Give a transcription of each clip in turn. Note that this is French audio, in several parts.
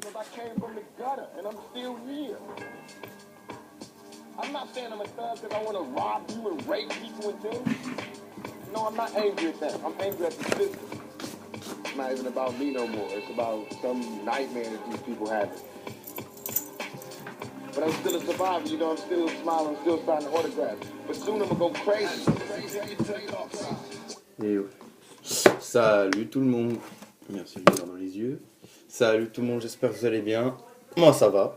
because I came from the gutter and I'm still here. I'm not saying I'm a thug because I want to rob you and rape people and things. No, I'm not angry at that. I'm angry at the system. It's not even about me no more. It's about some nightmare that these people have. But I'm still a survivor, you know, I'm still smiling, I'm still signing autographs. But soon I'm gonna go crazy. Et ouais. Salut tout le monde. Merci de me voir dans les yeux. Salut tout le monde, j'espère que vous allez bien. Moi ça va.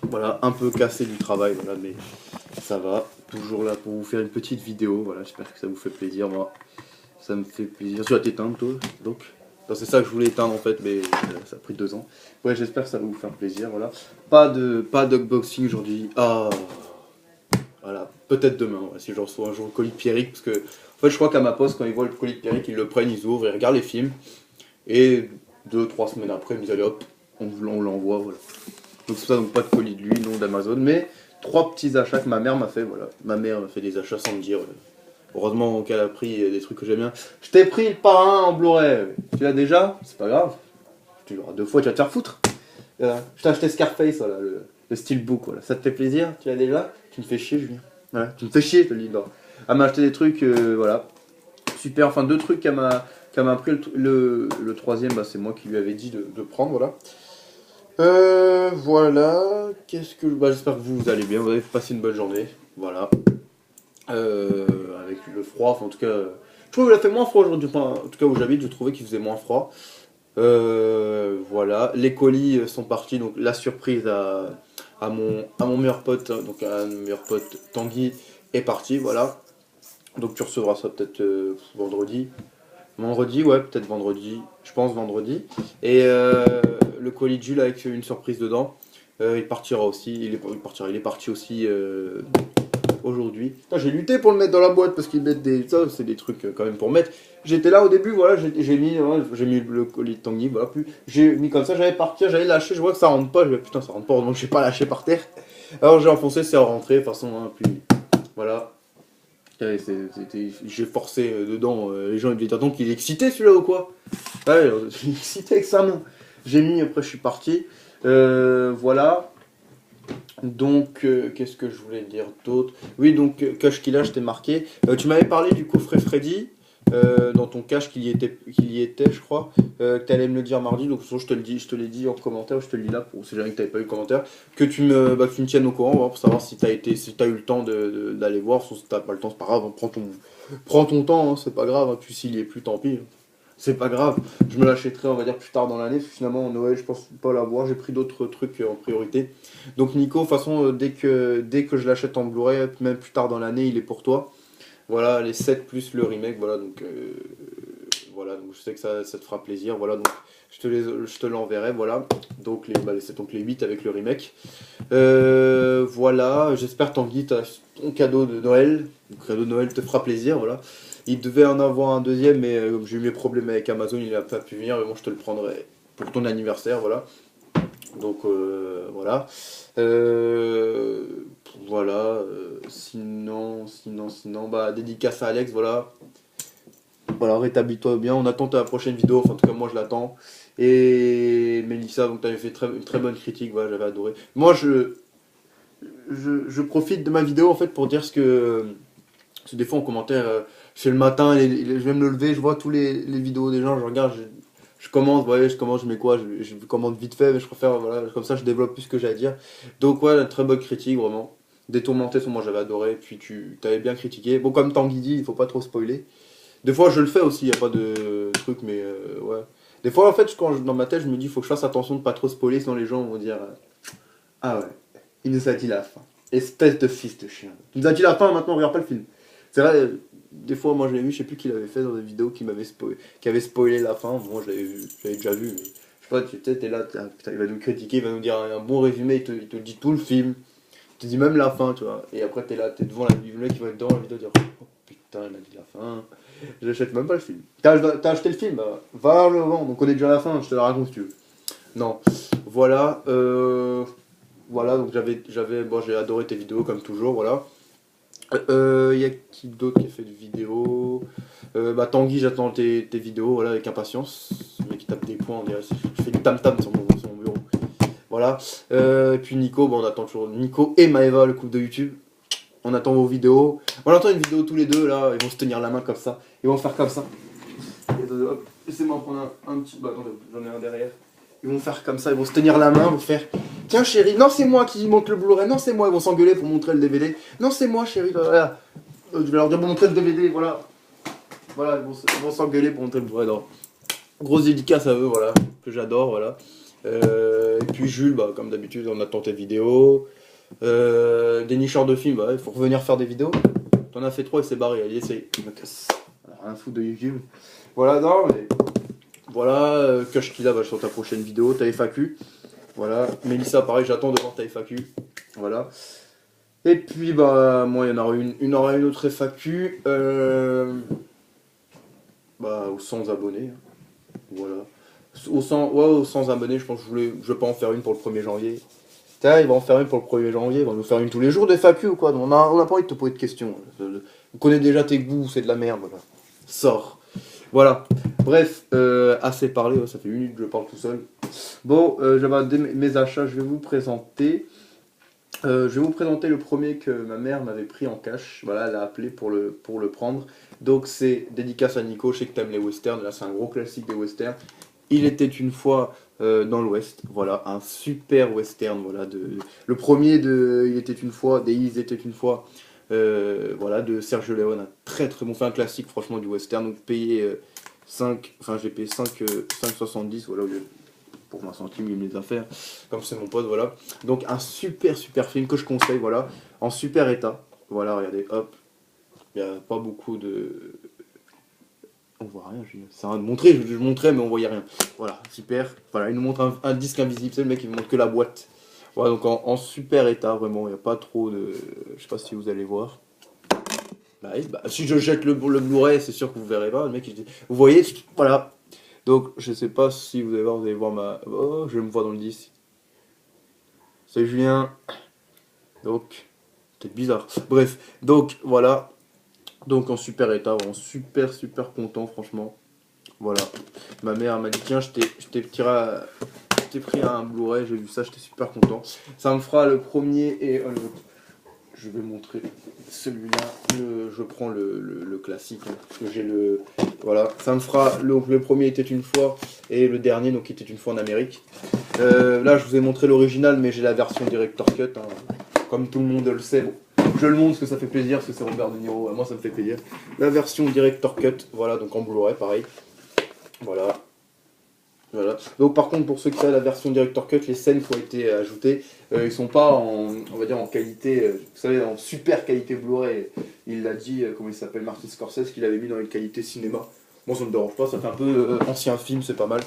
Voilà, un peu cassé du travail, voilà, mais ça va. Toujours là pour vous faire une petite vidéo. Voilà, j'espère que ça vous fait plaisir. Moi, ça me fait plaisir. Tu vas t'éteindre toi, donc. Non, c'est ça que je voulais éteindre en fait, mais ça a pris 2 ans. Ouais, j'espère que ça va vous faire plaisir. Voilà. Pas d'unboxing aujourd'hui. Ah. Voilà, peut-être demain, ouais, si je reçois un jour le colis de Pierrick, parce que en fait je crois qu'à ma poste, quand ils voient le colis de Pierrick, ils le prennent, ils ouvrent, ils regardent les films, et 2-3 semaines après, ils me disent allez hop, on l'envoie, voilà. Donc c'est ça, donc pas de colis de lui, non d'Amazon, mais 3 petits achats que ma mère m'a fait, voilà. Ma mère m'a fait des achats sans me dire, heureusement qu'elle a pris des trucs que j'aime bien. Je t'ai pris le parrain en Blu-ray, tu l'as déjà, c'est pas grave, tu l'auras 2 fois, tu vas te faire foutre. Je t'ai acheté Scarface, voilà, le steelbook, voilà. Ça te fait plaisir, tu l'as déjà. Tu me fais chier, Julien. Voilà, tu me fais chier, je te le dis. Non. Elle m'a acheté des trucs, voilà. Super, enfin 2 trucs qu'elle m'a pris. Le troisième, bah, c'est moi qui lui avais dit de prendre, voilà. Voilà. Qu'est-ce que. Bah, j'espère que vous allez bien, vous avez passé une bonne journée. Voilà. Avec le froid, enfin, en tout cas. Je trouve qu'il a fait moins froid aujourd'hui. Enfin, en tout cas, où j'habite, je trouvais qu'il faisait moins froid. Voilà. Les colis sont partis, donc la surprise à mon meilleur pote, donc à mon meilleur pote Tanguy est parti, voilà. Donc tu recevras ça peut-être vendredi. Vendredi, ouais, peut-être vendredi. Je pense vendredi. Et le colis de Jules avec une surprise dedans. Il partira aussi. Il est parti aussi aujourd'hui. J'ai lutté pour le mettre dans la boîte parce qu'ils mettent des. Ça, c'est des trucs quand même pour mettre. J'étais là au début, voilà, j'ai mis le colis de Tanguy, voilà, puis j'ai mis comme ça, j'allais partir, j'allais lâcher, je vois que ça rentre pas, je vais putain ça rentre pas, donc je vais pas lâché par terre. Alors j'ai enfoncé, c'est rentré, de toute façon, hein, puis voilà. J'ai forcé dedans, les gens ils devaient dire donc il est excité celui-là ou quoi. Ouais, il est excité avec sa main. J'ai mis, après je suis parti. Voilà. Donc, qu'est-ce que je voulais dire d'autre? Oui, donc, cache qu'il a, je t'ai marqué. Tu m'avais parlé du coffret Freddy, dans ton cache qu'il y était, je crois, que tu allais me le dire mardi, donc je te l'ai dit en commentaire, je te le dis là, pour si jamais tu n'avais pas eu le commentaire, que tu me tiennes au courant, voilà, pour savoir si tu as eu le temps d'aller voir, si tu n'as pas le temps, c'est pas grave, hein, prends ton temps, hein, c'est pas grave, hein, puis s'il y est plus, tant pis. C'est pas grave, je me l'achèterai on va dire plus tard dans l'année, finalement Noël je pense pas l'avoir, j'ai pris d'autres trucs en priorité. Donc Nico, de toute façon dès que je l'achète en Blu-ray, même plus tard dans l'année, il est pour toi. Voilà, les 7 plus le remake, voilà donc je sais que ça te fera plaisir, voilà donc je te l'enverrai, voilà. Donc c'est donc les 8 avec le remake. Voilà, j'espère Tanguy, ton cadeau de Noël. Le cadeau de Noël te fera plaisir, voilà. Il devait en avoir un deuxième, mais comme j'ai eu mes problèmes avec Amazon, il n'a pas pu venir. Mais bon, je te le prendrai pour ton anniversaire, voilà. Donc voilà. Voilà. Sinon, bah dédicace à Alex, voilà. Voilà, rétablis-toi bien. On attend ta prochaine vidéo. Enfin, en tout cas, moi, je l'attends. Et Mélissa, donc tu avais fait une très bonne critique. Voilà, j'avais adoré. Moi, je profite de ma vidéo en fait pour dire ce que. Parce que des fois en commentaire, c'est le matin, je vais me lever, je vois tous les vidéos des gens, je regarde, je commente, je mets quoi, je commente vite fait, mais je préfère, voilà, comme ça je développe plus ce que j'ai à dire. Donc ouais, très bonne critique, vraiment. Détourmenté, moi j'avais adoré, puis tu t'avais bien critiqué. Bon, comme Tanguy dit, il faut pas trop spoiler. Des fois je le fais aussi, il n'y a pas de truc, mais ouais. Des fois en fait, dans ma tête, je me dis, il faut que je fasse attention de pas trop spoiler, sinon les gens vont dire ah ouais, il nous a dit la fin. Espèce de fils de chien. Il nous a dit la fin, maintenant on regarde pas le film. C'est vrai, des fois, moi je l'ai vu, je sais plus qui l'avait fait dans des vidéos qui avait spoilé la fin. Moi je l'avais vu, j'avais déjà vu, mais je sais pas, tu sais, t'es là, putain, il va nous critiquer, il va nous dire un bon résumé, il te dit tout le film, il te dit même la fin, tu vois. Et après, t'es là, t'es devant le mec qui va être devant la vidéo dire oh putain, il a dit la fin. J'achète même pas le film. T'as acheté le film, bah, va le vendre, on connaît déjà la fin, je te la raconte si tu veux. Non, voilà, voilà, donc j'ai adoré tes vidéos comme toujours, voilà. Y a qui d'autre qui a fait des vidéos? Bah Tanguy, j'attends tes vidéos, voilà, avec impatience. Le mec qui tape des points, on dirait, je fais du tam tam sur mon bureau. Voilà. Et puis Nico, bon, on attend toujours Nico et Maëva, le couple de YouTube. On attend vos vidéos. On attend une vidéo tous les deux là, ils vont se tenir la main comme ça. Ils vont faire comme ça. Laissez-moi prendre un petit. Bah attendez, j'en ai un derrière. Ils vont faire comme ça, ils vont se tenir la main, ils vont faire. Tiens chérie, non c'est moi qui monte le Blu-ray, non c'est moi, ils vont s'engueuler pour montrer le DVD. Non c'est moi chérie, voilà. Je vais leur dire pour montrer le DVD, voilà. Voilà, ils vont s'engueuler pour montrer le Blu-ray. Grosse dédicace à eux, voilà, que j'adore, voilà. Et puis Jules, bah, comme d'habitude, on attend tes vidéos. Des nicheurs de films, bah, il faut revenir faire des vidéos. T'en as fait 3 et c'est barré, allez, essaye. Je me casse. Rien à foutre de YouTube. Voilà, non, mais. Voilà, Kushkila va sur ta prochaine vidéo, ta FAQ. Voilà, Mélissa, pareil, j'attends de voir ta FAQ. Voilà. Et puis, bah, moi, il y en aura une autre FAQ. Bah, aux 100 abonnés. Voilà. Aux 100 abonnés, je pense que je vais pas en faire une pour le 1er janvier. Tiens, il va en faire une pour le 1er janvier, il va nous faire une tous les jours des FAQ ou quoi. On a pas envie de te poser de questions. On connaît déjà tes goûts, c'est de la merde, voilà. Sors. Voilà. Bref, assez parlé, ça fait 1 minute que je parle tout seul. Bon, j'avais mes achats, je vais vous présenter. Je vais vous présenter le premier que ma mère m'avait pris en cash. Voilà, elle a appelé pour le prendre. Donc c'est dédicace à Nico, je sais que t'aimes les westerns, là c'est un gros classique des westerns. Il était une fois dans l'Ouest, voilà, un super western, voilà, le premier de Il était une fois, des Ils étaient une fois, voilà, de Sergio Leone, un très très bon, fait un classique franchement du western, donc payé 5, enfin j'ai payé 5,70, voilà, pour 20 centimes, il me les a fait, comme c'est mon pote, voilà. Donc un super super film que je conseille, voilà, en super état, voilà, regardez, hop, il n'y a pas beaucoup de... On voit rien, c'est rien de montrer, je montrais mais on voyait rien. Voilà, super. Voilà, il nous montre un disque invisible, c'est le mec qui nous montre que la boîte. Voilà, donc en super état, vraiment, il n'y a pas trop de... Je sais pas si vous allez voir. Bah, oui, bah, si je jette le Blu-ray, c'est sûr que vous verrez pas. Le mec, il dit... Vous voyez, voilà. Donc, je sais pas si vous allez voir ma... Oh, je me vois dans le disque. C'est Julien. Donc, peut-être bizarre. Bref, donc, voilà. Donc, en super état, vraiment super super content, franchement. Voilà. Ma mère m'a dit tiens, je t'ai pris un Blu-ray, j'ai vu ça, j'étais super content. Ça me fera le premier et je vais montrer celui-là. Je prends le classique, hein, parce que j'ai le... Voilà. Ça me fera... Le premier était une fois et le dernier, donc, était une fois en Amérique. Là, je vous ai montré l'original, mais j'ai la version Director Cut. Hein. Comme tout le monde le sait. Bon, je le montre parce que ça fait plaisir, parce que c'est Robert De Niro. Moi, ça me fait plaisir. La version Director Cut, voilà, donc en Blu-ray, pareil. Voilà. Voilà. Donc par contre pour ceux qui savent la version Director Cut, les scènes qui ont été ajoutées, ils sont pas en, on va dire en qualité, vous savez, en super qualité Blu-ray. Il l'a dit, comment il s'appelle, Martin Scorsese, qu'il avait mis dans une qualité cinéma. Moi ça me dérange pas, ça fait un peu ancien film, c'est pas mal.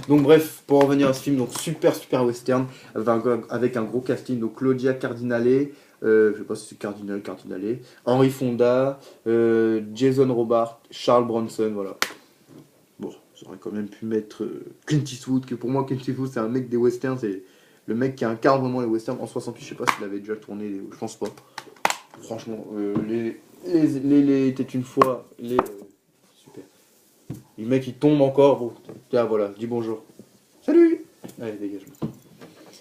Donc bref, pour en revenir à ce film, donc super super western, avec un gros casting, donc Claudia Cardinale, je sais pas si c'est Cardinale, Henry Fonda, Jason Robards, Charles Bronson, voilà. Bon, j'aurais quand même pu mettre Clint Eastwood, que pour moi Clint Eastwood c'est un mec des westerns, c'est le mec qui incarne vraiment les westerns. En 68, je sais pas s'il avait déjà tourné, je pense pas. Franchement, les était une fois, super. Le mec il tombe encore, bon, tiens voilà, dis bonjour. Salut. Allez, dégage. Le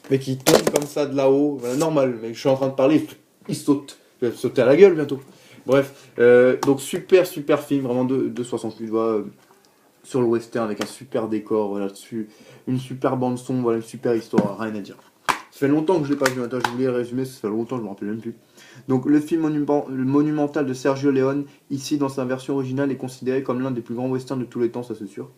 mec il tombe comme ça de là-haut, voilà, normal, mais je suis en train de parler, il saute. Il va sauter à la gueule bientôt. Bref, donc super super film, vraiment de 68, voilà. Sur le western avec un super décor, voilà, dessus, une super bande son, voilà, une super histoire, rien à dire. Ça fait longtemps que je l'ai pas vu, attends, je voulais résumer, ça fait longtemps, je me rappelle même plus. Donc le film monumental de Sergio Leone, ici dans sa version originale, est considéré comme l'un des plus grands westerns de tous les temps, ça c'est sûr.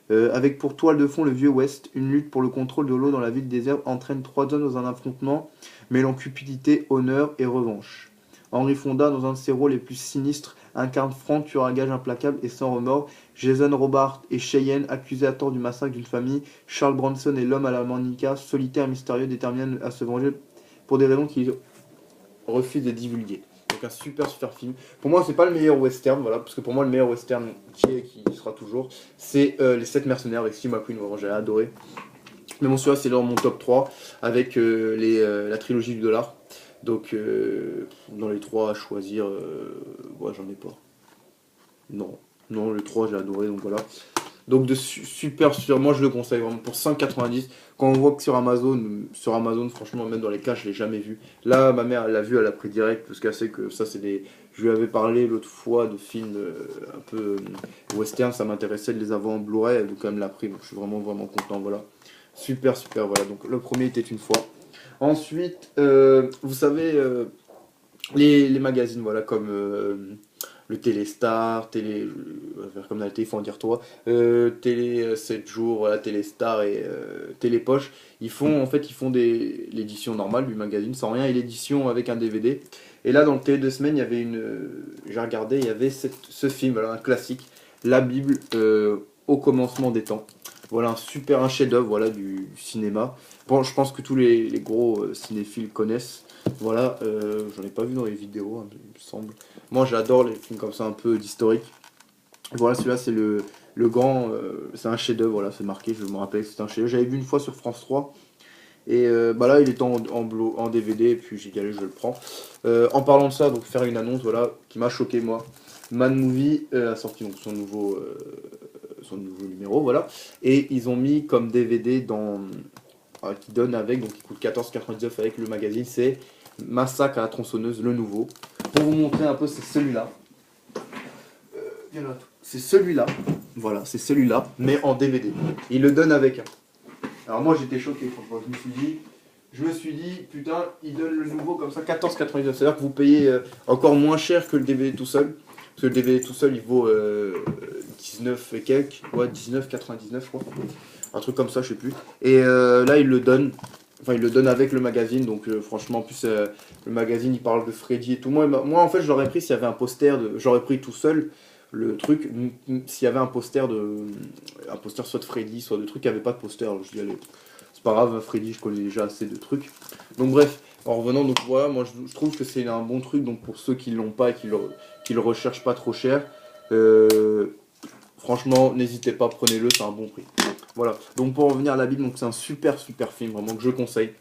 Avec pour toile de fond le vieux Ouest, une lutte pour le contrôle de l'eau dans la ville déserte entraîne 3 hommes dans un affrontement mêlant cupidité, honneur et revanche. Henry Fonda, dans un de ses rôles les plus sinistres, incarne Frank, tueur à gages implacable et sans remords. Jason Robards et Cheyenne, accusés à tort du massacre d'une famille. Charles Bronson est l'homme à la manica, solitaire et mystérieux, déterminé à se venger pour des raisons qu'il refuse de divulguer. Donc un super super film. Pour moi c'est pas le meilleur western, voilà, parce que pour moi le meilleur western qui sera toujours, c'est Les 7 mercenaires avec Steve McQueen, vraiment j'ai adoré. Mais bon celui-là c'est dans mon top 3 avec la trilogie du dollar. Donc dans les 3 à choisir, ouais j'en ai pas. Non, les 3 j'ai adoré, donc voilà. Donc de super, moi je le conseille vraiment pour 5,90. Quand on voit que sur Amazon, franchement, même dans les cas, je l'ai jamais vu. Là, ma mère, elle l'a vu, elle a pris direct, parce qu'elle sait que ça, c'est des. Je lui avais parlé l'autre fois de films un peu western, ça m'intéressait de les avoir en Blu-ray, donc elle me l'a pris, donc je suis vraiment, vraiment content, voilà. Super, super, voilà. Donc le premier était une fois. Ensuite, vous savez, les magazines, voilà, comme le Téléstar, comme dans la télé, il faut en dire toi, Télé 7 jours, voilà, Téléstar et Télépoche, ils font l'édition normale du magazine sans rien et l'édition avec un DVD. Et là, dans le Télé 2 semaines, il y avait j'ai regardé, il y avait ce film, voilà, un classique, La Bible au commencement des temps. Voilà, un chef-d'œuvre, voilà, du cinéma. Bon, je pense que tous les gros cinéphiles connaissent. Voilà, j'en ai pas vu dans les vidéos, hein, il me semble. Moi, j'adore les films comme ça, un peu d'historique. Voilà, celui-là, c'est le grand. C'est un chef-d'œuvre, voilà, c'est marqué, je me rappelle que c'est un chef-d'œuvre. J'avais vu une fois sur France 3. Et bah là, il est en DVD, et puis j'ai dit, allez, je le prends. En parlant de ça, donc faire une annonce, voilà, qui m'a choqué, moi. Man Movie a sorti donc son nouveau numéro, voilà. Et ils ont mis comme DVD qui donne avec, donc il coûte 14,99 avec le magazine, c'est Massacre à la tronçonneuse, le nouveau. Pour vous montrer un peu, c'est celui-là. C'est celui-là, voilà, c'est celui-là, mais en DVD. Il le donne avec. Alors moi j'étais choqué, franchement, je me suis dit, putain, il donne le nouveau comme ça, 14,99. C'est-à-dire que vous payez encore moins cher que le DVD tout seul. Parce que le DVD tout seul, il vaut 19 et quelques, ouais, 19,99 je crois. Un truc comme ça, je sais plus. Et là, il le donne. Enfin, il le donne avec le magazine, donc franchement, en plus, le magazine, il parle de Freddy et tout. Moi en fait, je l'aurais pris s'il y avait un poster, j'aurais pris tout seul le truc, s'il y avait un poster soit de Freddy, soit de trucs, il n'y avait pas de poster. Alors, je dis, allez, c'est pas grave, Freddy, je connais déjà assez de trucs. Donc bref, en revenant, donc voilà, moi je trouve que c'est un bon truc, donc pour ceux qui l'ont pas et qui le recherchent pas trop cher, franchement, n'hésitez pas, prenez-le, c'est un bon prix. Voilà, donc pour revenir à la Bible, donc c'est un super super film, vraiment que je conseille.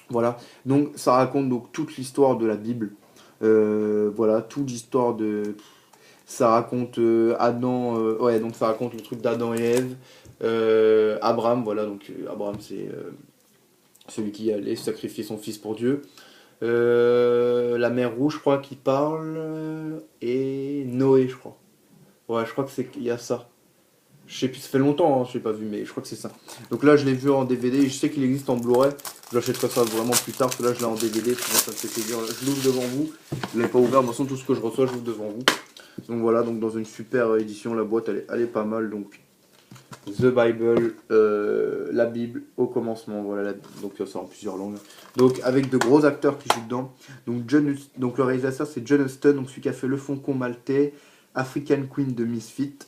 Voilà, donc ça raconte donc toute l'histoire de la Bible. Voilà, toute l'histoire de. Ça raconte Adam, ouais, donc ça raconte le truc d'Adam et Ève. Abraham, voilà, donc Abraham c'est celui qui allait sacrifier son fils pour Dieu. La mer Rouge, je crois, qui parle. Et Noé, je crois. Ouais, je crois que c'est qu'il y a ça. Je sais plus, ça fait longtemps, hein, je l'ai pas vu, mais je crois que c'est ça. Donc là, je l'ai vu en DVD, je sais qu'il existe en Blu-ray. Je l'achèterai ça vraiment plus tard, parce que là, je l'ai en DVD, puis moi, ça me fait plaisir. Je l'ouvre devant vous. Je l'ai pas ouvert, de toute façon, tout ce que je reçois, je l'ouvre devant vous. Donc voilà, donc dans une super édition, la boîte, elle est pas mal. Donc The Bible, la Bible au commencement, voilà, donc ça sort en plusieurs langues. Donc avec de gros acteurs qui jouent dedans. Donc le réalisateur, c'est John Huston, donc celui qui a fait Le Faucon Maltais, African Queen de Misfit.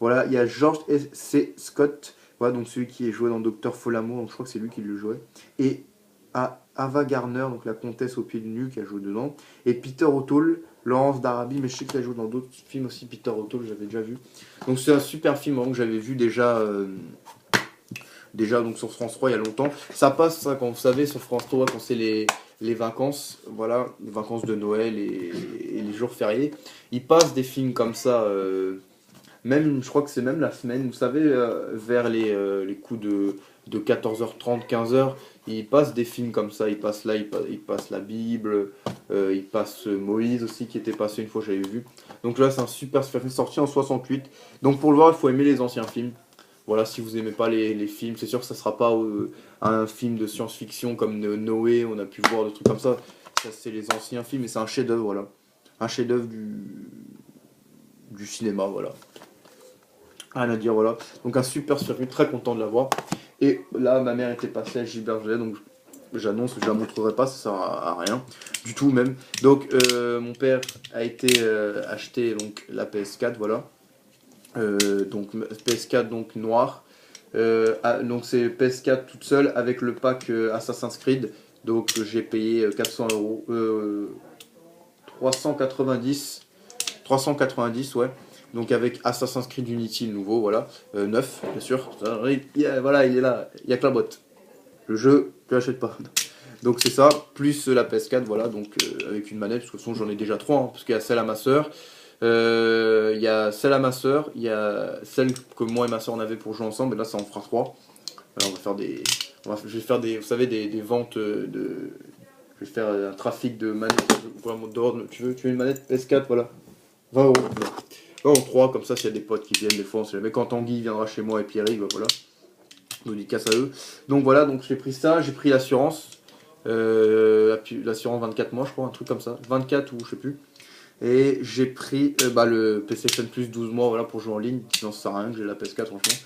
Voilà, il y a George C. Scott, voilà, donc celui qui est joué dans Docteur Folamour, donc je crois que c'est lui qui le jouait. Et Ava Gardner, donc la comtesse au pied du nu, qui a joué dedans. Et Peter O'Toole, Laurence d'Arabie, mais je sais qu'il a joué dans d'autres films aussi, Peter O'Toole, j'avais déjà vu. Donc c'est un super film que j'avais vu déjà donc sur France 3 il y a longtemps. Ça passe, ça, quand vous savez, sur France 3, quand c'est les vacances, voilà, les vacances de Noël et les jours fériés. Ils passent des films comme ça. Même, je crois que c'est même la semaine, vous savez, vers les coups de 14h30, 15h, ils passent des films comme ça, ils passent là, ils passent la Bible, ils passent Moïse aussi, qui était passé une fois, j'avais vu. Donc là, c'est un super film sorti en 68. Donc pour le voir, il faut aimer les anciens films. Voilà, si vous aimez pas les films, c'est sûr que ça sera pas un film de science-fiction comme Noé, on a pu voir des trucs comme ça. Ça, c'est les anciens films, et c'est un chef-d'œuvre, voilà. Un chef-d'œuvre du cinéma, voilà. Rien à dire, voilà. Donc un super film, très content de l'avoir. Et là, ma mère était passée à Gilbert Gellet, donc j'annonce, je la montrerai pas, ça sert à rien du tout même. Donc mon père a été acheter donc la PS4, voilà. Donc PS4 donc noir. Donc c'est PS4 toute seule avec le pack Assassin's Creed. Donc j'ai payé 400 euros, 390, 390 ouais. Donc avec Assassin's Creed Unity le nouveau, voilà, neuf bien sûr. Voilà, il est là, il n'y a que la boîte. Le jeu, tu l'achètes pas. Donc c'est ça, plus la PS4, voilà, donc avec une manette, parce que de toute façon j'en ai déjà trois, hein, parce qu'il y a celle à ma soeur, Il y a celle à ma soeur, il y a celle que moi et ma soeur on avait pour jouer ensemble, et là ça en fera 3. Alors on va faire des. Je vais faire des. Vous savez, des ventes de. Je vais faire un trafic de manettes vraiment d'ordre. Tu veux une manette PS4, voilà. 20 euros. Là, en 3, comme ça, s'il y a des potes qui viennent, des fois, on sait jamais. Quand Tanguy viendra chez moi et Pierrick, bah, voilà. Nous dédicace à eux. Donc voilà, donc j'ai pris ça, j'ai pris l'assurance. L'assurance 24 mois, je crois, un truc comme ça. 24 ou je sais plus. Et j'ai pris le PlayStation Plus 12 mois voilà, pour jouer en ligne. Sinon, ça sert à rien que j'ai la PS4, franchement.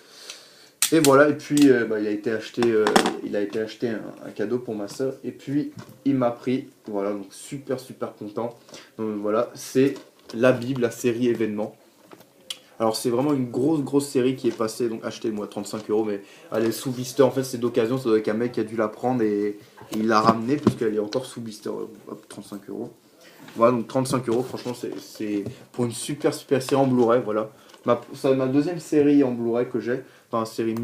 Et voilà, et puis il a été acheté un cadeau pour ma soeur. Et puis il m'a pris, voilà, donc super super content. Donc voilà, c'est la Bible, la série événement. Alors c'est vraiment une grosse série qui est passée, donc achetée moi 35 euros, mais elle est sous blister, en fait c'est d'occasion, c'est avec un mec qui a dû la prendre et il l'a ramenée parce qu'elle est encore sous blister, hop, 35 euros. Voilà, donc 35 euros, franchement c'est pour une super série en Blu-ray, voilà. C'est ma deuxième série en Blu-ray que j'ai, enfin série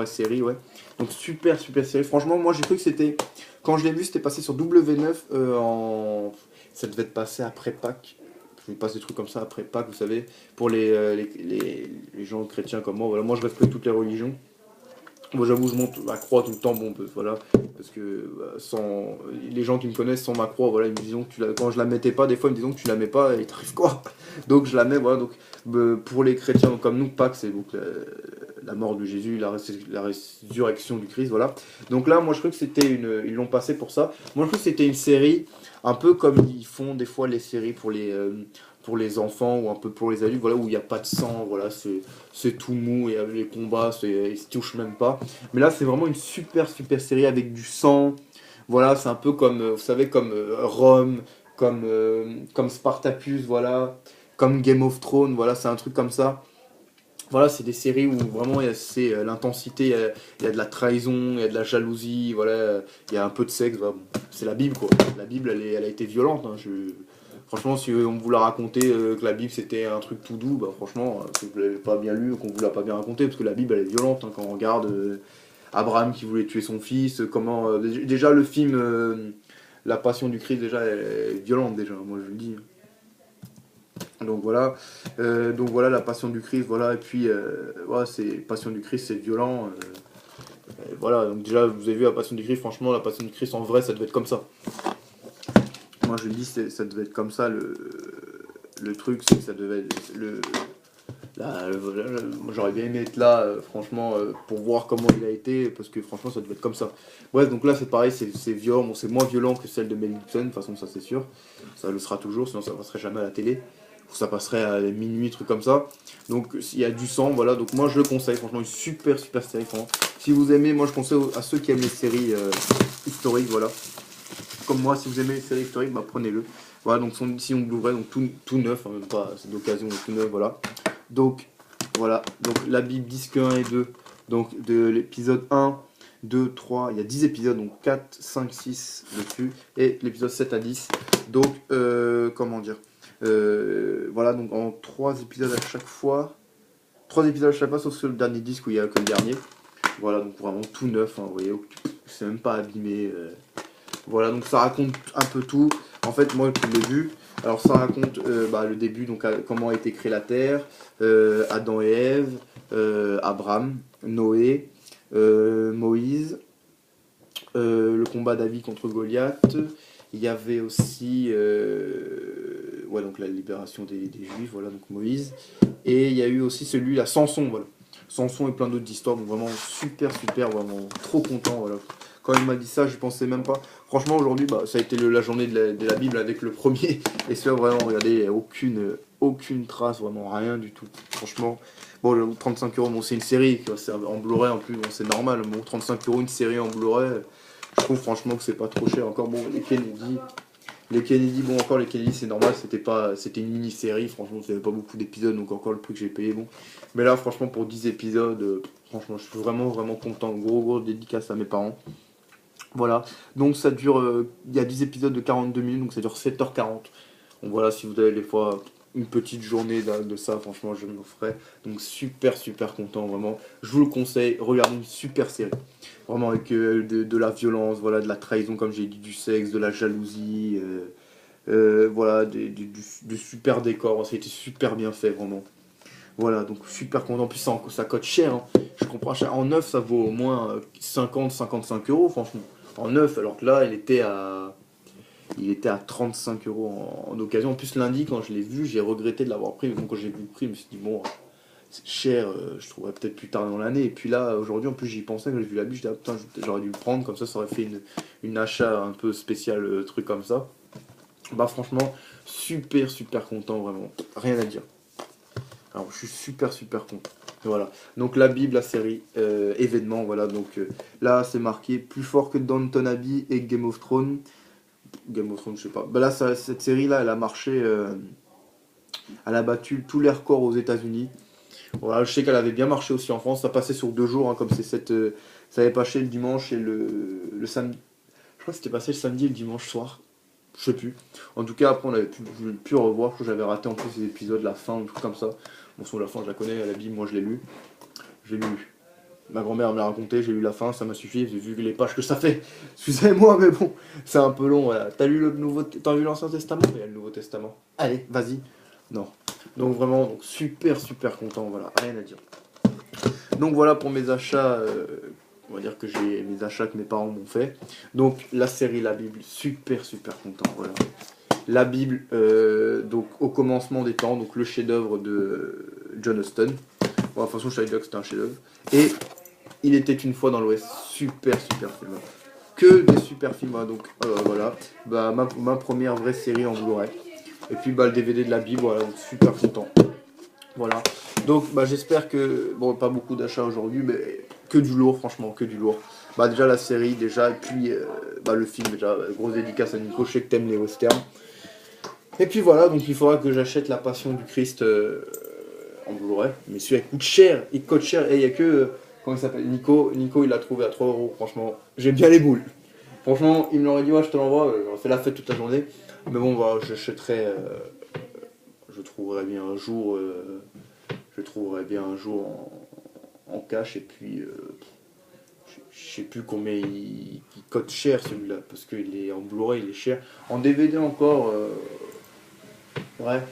série, ouais. Donc super série, franchement moi j'ai cru que c'était, quand je l'ai vu c'était passé sur W9 ça devait être passé après Pâques. Je passe des trucs comme ça après Pâques, vous savez, pour les gens chrétiens comme moi. Voilà, moi je respecte toutes les religions. Moi j'avoue, je monte ma croix tout le temps, bon, voilà, parce que sans les gens qui me connaissent sans ma croix, voilà, ils me disent que quand je la mettais pas, des fois ils me disent que tu la mets pas, et il t'arrive quoi. Donc je la mets, voilà, donc pour les chrétiens comme nous, Pâques c'est donc la mort de Jésus, la résurrection du Christ, voilà. Donc là, moi je crois que c'était ils l'ont passé pour ça. Moi je crois que c'était une série, un peu comme ils font des fois les séries pour les enfants ou un peu pour les adultes, voilà, où il n'y a pas de sang, voilà, c'est tout mou, et les combats, ils se touchent même pas. Mais là, c'est vraiment une super série avec du sang. Voilà, c'est un peu comme, vous savez, comme Rome, comme Spartacus, voilà, comme Game of Thrones, voilà, c'est un truc comme ça. Voilà, c'est des séries où vraiment c'est l'intensité, il y a de la trahison, il y a de la jalousie, voilà, il y a un peu de sexe, voilà. Bon, c'est la Bible quoi. La Bible, elle a été violente. Hein, franchement, si on vous l'a raconté que la Bible c'était un truc tout doux, bah franchement, que vous l'avez pas bien lu, qu'on vous l'a pas bien raconté, parce que la Bible elle est violente hein, quand on regarde Abraham qui voulait tuer son fils, comment déjà le film La Passion du Christ déjà elle est violente déjà, moi je le dis. Donc voilà la Passion du Christ, voilà, et puis voilà, c'est Passion du Christ, c'est violent. Voilà, donc déjà vous avez vu la Passion du Christ, franchement la Passion du Christ en vrai ça devait être comme ça. Moi je le dis, ça devait être comme ça le truc, c'est que ça devait être moi j'aurais bien aimé être là, franchement, pour voir comment il a été, parce que franchement ça devait être comme ça. Bref, donc là c'est pareil, c'est violent, bon, c'est moins violent que celle de Mel Gibson, de toute façon ça c'est sûr, ça le sera toujours, sinon ça passerait jamais à la télé, ou ça passerait à minuit, truc comme ça. Donc il y a du sang, voilà, donc moi je le conseille, franchement une super série, franchement. Si vous aimez, moi je conseille à ceux qui aiment les séries historiques, voilà. Comme moi, si vous aimez les séries historiques, bah prenez-le. Voilà, donc son édition Blu-ray, donc tout neuf, hein, même pas, c'est d'occasion, tout neuf, voilà. Donc, voilà, donc la Bible disque 1 et 2, donc de l'épisode 1, 2, 3, il y a 10 épisodes, donc 4, 5, 6 dessus, et l'épisode 7 à 10. Donc, comment dire voilà, donc en 3 épisodes à chaque fois, 3 épisodes à chaque fois, sauf le dernier disque où il y a que le dernier. Voilà, donc vraiment tout neuf, hein, vous voyez, c'est même pas abîmé. Voilà, donc ça raconte un peu tout. En fait, moi, je l'ai vu. Alors, ça raconte le début, donc comment a été créée la Terre, Adam et Ève, Abraham, Noé, Moïse, le combat David contre Goliath. Il y avait aussi donc la libération des Juifs, voilà, donc Moïse. Et il y a eu aussi celui-là, Samson, voilà. Samson et plein d'autres histoires, donc vraiment super, vraiment trop content, voilà. Quand il m'a dit ça, je pensais même pas. Franchement, aujourd'hui, ça a été la journée de la Bible avec le premier. Et celui-là, vraiment, regardez, il n'y a aucune trace, vraiment rien du tout. Franchement, bon, 35 euros, bon, c'est une série, c'est en Blu-ray en plus, bon, c'est normal. Bon, 35 euros, une série en Blu-ray, je trouve franchement que c'est pas trop cher. Encore, bon, les Kennedy, c'est normal, c'était une mini-série, franchement, il n'y avait pas beaucoup d'épisodes, donc encore le prix que j'ai payé, bon. Mais là, franchement, pour 10 épisodes, franchement, je suis vraiment content. Gros dédicace à mes parents. Voilà, donc ça dure, il y a 10 épisodes de 42 minutes, donc ça dure 7h40. Donc voilà, si vous avez des fois une petite journée de ça, franchement, je me ferai. Donc super content, vraiment. Je vous le conseille, regardez une super série. Vraiment avec de la violence, voilà, de la trahison, comme j'ai dit, du sexe, de la jalousie. Voilà, du super décor, ça a été super bien fait, vraiment. Voilà, donc super content. Puis ça coûte cher, hein. Je comprends, cher. En neuf, ça vaut au moins 50-55 euros, franchement. En neuf, alors que là, il était à 35 euros en occasion. En plus, lundi, quand je l'ai vu, j'ai regretté de l'avoir pris. Mais bon, quand j'ai vu le prix, je me suis dit, bon, c'est cher, je trouverai peut-être plus tard dans l'année. Et puis là, aujourd'hui, en plus, j'y pensais, quand j'ai vu la bille, je dis, ah, putain, j'aurais dû le prendre, comme ça aurait fait une achat un peu spécial, truc comme ça. Bah, franchement, super, super content, vraiment. Rien à dire. Alors, je suis super, super content. Voilà. Donc, la Bible, la série, événement, voilà. Donc, là, c'est marqué plus fort que Downton Abbey et Game of Thrones. Game of Thrones, je sais pas. Bah là, cette série-là, elle a marché. Elle a battu tous les records aux États-Unis. Voilà, je sais qu'elle avait bien marché aussi en France. Ça passait sur 2 jours, hein, comme c'est cette. Ça avait passé le dimanche et le samedi. Je crois que c'était passé le samedi et le dimanche soir. Je sais plus. En tout cas, après, on avait pu revoir. Je crois que j'avais raté en plus les épisodes, la fin, un truc comme ça. Bon, sur la fin, je la connais, la Bible, moi je l'ai lu. J'ai lu. Ma grand-mère me l'a raconté, j'ai lu la fin, ça m'a suffi, j'ai vu les pages que ça fait. Excusez-moi, mais bon, c'est un peu long. Voilà. T'as lu l'Ancien Testament? Il y a le Nouveau Testament. Allez, vas-y. Non. Donc vraiment, donc super, super content, voilà, rien à dire. Donc voilà pour mes achats, on va dire que j'ai mes achats que mes parents m'ont fait. Donc la série La Bible, super, super content, voilà. La Bible, donc au commencement des temps, donc le chef-d'œuvre de John Huston. Bon, de toute façon, je savais déjà que c'était un chef-d'œuvre. Et Il était une fois dans l'Ouest, super, super film. Que des super films, hein, donc voilà. Bah, ma première vraie série en Blu-ray. Et puis bah, le DVD de la Bible, voilà, donc super content. Voilà. Donc bah, j'espère que, bon, pas beaucoup d'achats aujourd'hui, mais que du lourd, franchement, que du lourd. Bah déjà la série, déjà, et puis bah, le film, déjà, grosse dédicace à Nico, je sais que t'aimes les westerns. Et puis voilà, donc il faudra que j'achète La Passion du Christ en Blu-ray. Mais celui-là il coûte cher, et il y a que, comment il s'appelle, Nico, il l'a trouvé à 3 euros, franchement, j'aime bien les boules. Franchement, il me l'aurait dit, ouais, je te l'envoie, j'aurais fait la fête toute la journée. Mais bon, voilà, j'achèterai, je trouverai bien un jour, en cash, et puis je sais plus combien il coûte cher celui-là, parce qu'il est en Blu-ray, il est cher. En DVD encore, ouais,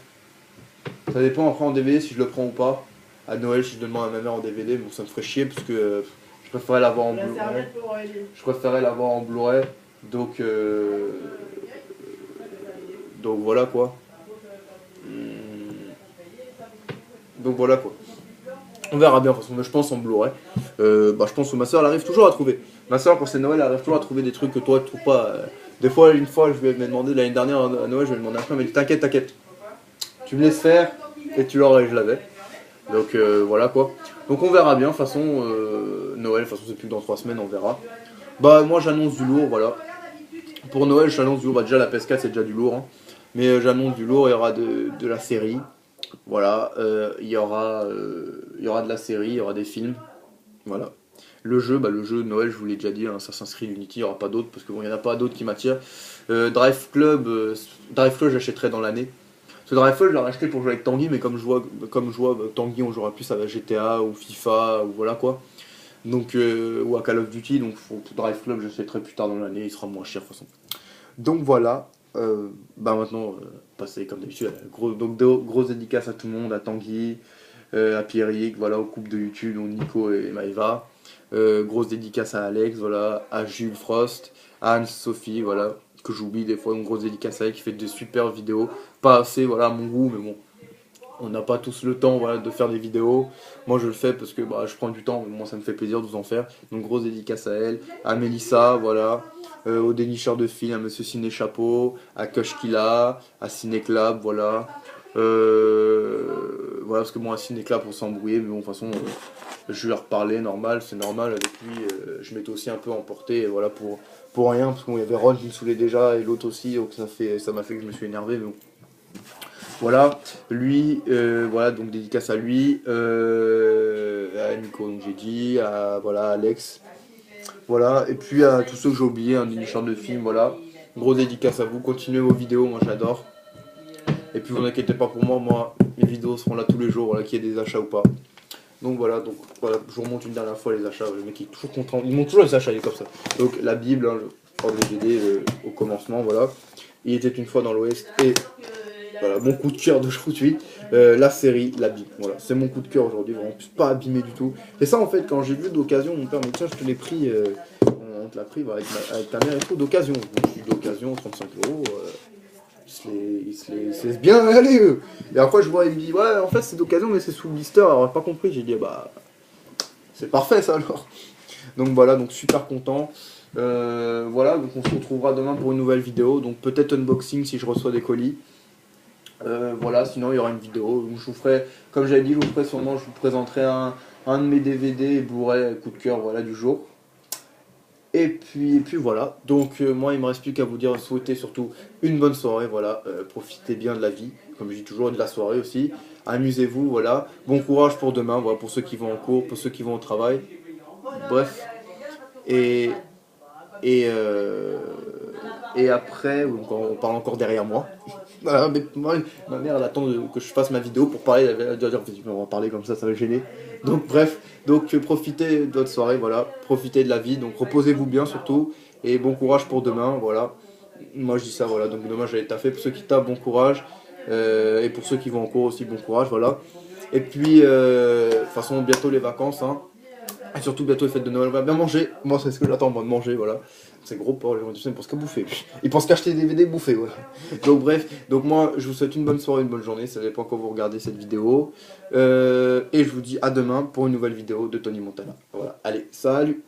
ça dépend après en DVD si je le prends ou pas. À Noël, si je demande à ma mère en DVD, bon, ça me ferait chier parce que je préférais l'avoir en Blu-ray. Je préférais l'avoir en Blu-ray, donc donc voilà quoi. Donc voilà quoi. On verra bien, de toute façon, mais je pense en Blu-ray. Bah, je pense que ma soeur elle arrive toujours à trouver. Ma soeur, quand c'est Noël, elle arrive toujours à trouver des trucs que toi tu trouves pas. Des fois, une fois, je lui ai demandé, l'année dernière à Noël, je lui ai demandé un peu, elle m'a dit t'inquiète, t'inquiète. Tu me laisses faire et tu l'auras, et je l'avais. Donc voilà quoi. Donc on verra bien, de toute façon, Noël, de toute façon, c'est plus que dans 3 semaines, on verra. Bah, moi j'annonce du lourd, voilà. Pour Noël, j'annonce du lourd. Bah, déjà, la PS4, c'est déjà du lourd, hein. Mais j'annonce du lourd, il y aura de la série. Voilà, il y aura de la série, il y aura des films. Voilà. Le jeu de Noël, je vous l'ai déjà dit, hein, Assassin's Creed Unity, il n'y aura pas d'autres, parce que bon, il n'y en a pas d'autres qui m'attirent. Drive Club, j'achèterai dans l'année. Ce Drive Club, je l'ai acheté pour jouer avec Tanguy, mais comme je vois Tanguy, on jouera plus à GTA ou FIFA, ou voilà quoi. Donc, ou à Call of Duty, donc Drive Club, j'achèterai plus tard dans l'année, il sera moins cher de toute façon. Donc voilà, bah maintenant, passer comme d'habitude, grosse dédicace à tout le monde, à Tanguy, à Pierrick, voilà, au couple de YouTube, dont Nico et Maëva. Grosse dédicace à Alex, voilà, à Jules Frost, à Anne-Sophie, voilà, que j'oublie des fois, une grosse dédicace à elle qui fait de super vidéos. Pas assez, voilà, à mon goût, mais bon, on n'a pas tous le temps, voilà, de faire des vidéos. Moi je le fais parce que bah, je prends du temps, moi ça me fait plaisir de vous en faire. Donc grosse dédicace à elle, à Mélissa, voilà, au dénicheur de films, à Monsieur Ciné Chapeau, à Koshkila, à Cinéclub, voilà. Voilà, parce que moi à Cinéclub on s'est embrouillé, mais bon, de toute façon, je lui ai reparlé, normal, c'est normal, avec lui, je m'étais aussi un peu emporté, voilà, pour rien, parce qu'il y avait Ron qui me saoulait déjà, et l'autre aussi, donc ça m'a fait que je me suis énervé, mais bon. Voilà, lui, voilà, donc dédicace à lui, à Nico, donc j'ai dit, à voilà, Alex, voilà, et puis à tous ceux que j'ai oubliés, un dénicheur de films, voilà. Gros dédicace à vous, continuez vos vidéos, moi j'adore. Et puis vous inquiétez pas pour moi, mes vidéos seront là tous les jours, voilà, qu'il y ait des achats ou pas. Donc voilà, je vous remonte une dernière fois les achats, le mec il est toujours content, il monte toujours les achats, il est comme ça. Donc la Bible, hein, le DVD au commencement, voilà. Il était une fois dans l'Ouest. Et voilà, mon coup de cœur d'aujourd'hui, la série L'Abîme. Voilà, c'est mon coup de cœur aujourd'hui, vraiment pas abîmé du tout. Et ça, en fait, quand j'ai vu d'occasion, mon père me dit tiens, je te l'ai pris, on te l'a pris voilà, avec ta mère et tout, d'occasion. Je suis d'occasion, 35 euros. Ils se laissent bien aller, eux. Et après, je vois, il me dit ouais, en fait, c'est d'occasion, mais c'est sous blister. Alors, j'ai pas compris. J'ai dit bah, c'est parfait ça alors. Donc voilà, donc super content. Voilà, donc on se retrouvera demain pour une nouvelle vidéo. Donc peut-être unboxing si je reçois des colis. Voilà, sinon il y aura une vidéo où je vous ferai, comme j'avais dit, je vous ferai sûrement, je vous présenterai un de mes DVD et Blu-ray coup de cœur voilà, du jour. Et puis voilà, donc moi il me reste plus qu'à vous dire, souhaiter surtout une bonne soirée, voilà, profitez bien de la vie, comme je dis toujours, et de la soirée aussi, amusez-vous, voilà, bon courage pour demain, voilà, pour ceux qui vont en cours, pour ceux qui vont au travail, bref, et, et, euh, et après, on parle encore derrière moi. Voilà, mais moi, ma mère elle attend que je fasse ma vidéo pour parler, elle va dire on va parler comme ça va gêner. Donc bref, donc profitez de votre soirée, voilà, profitez de la vie, donc reposez-vous bien surtout, et bon courage pour demain, voilà. Moi je dis ça, voilà, donc demain j'allais taffer, pour ceux qui tapent, bon courage, et pour ceux qui vont en cours aussi, bon courage, voilà. Et puis, de toute façon, bientôt les vacances, hein. Et surtout bientôt les fêtes de Noël, on va bien manger. Moi c'est ce que j'attends, moi, de manger, voilà. C'est gros porc, les gens ils pensent qu'à bouffer. Ils pensent qu'acheter des DVD bouffer, voilà. Donc bref, donc moi je vous souhaite une bonne soirée, une bonne journée, ça dépend quand vous regardez cette vidéo. Et je vous dis à demain pour une nouvelle vidéo de Tony Montana. Voilà, allez, salut!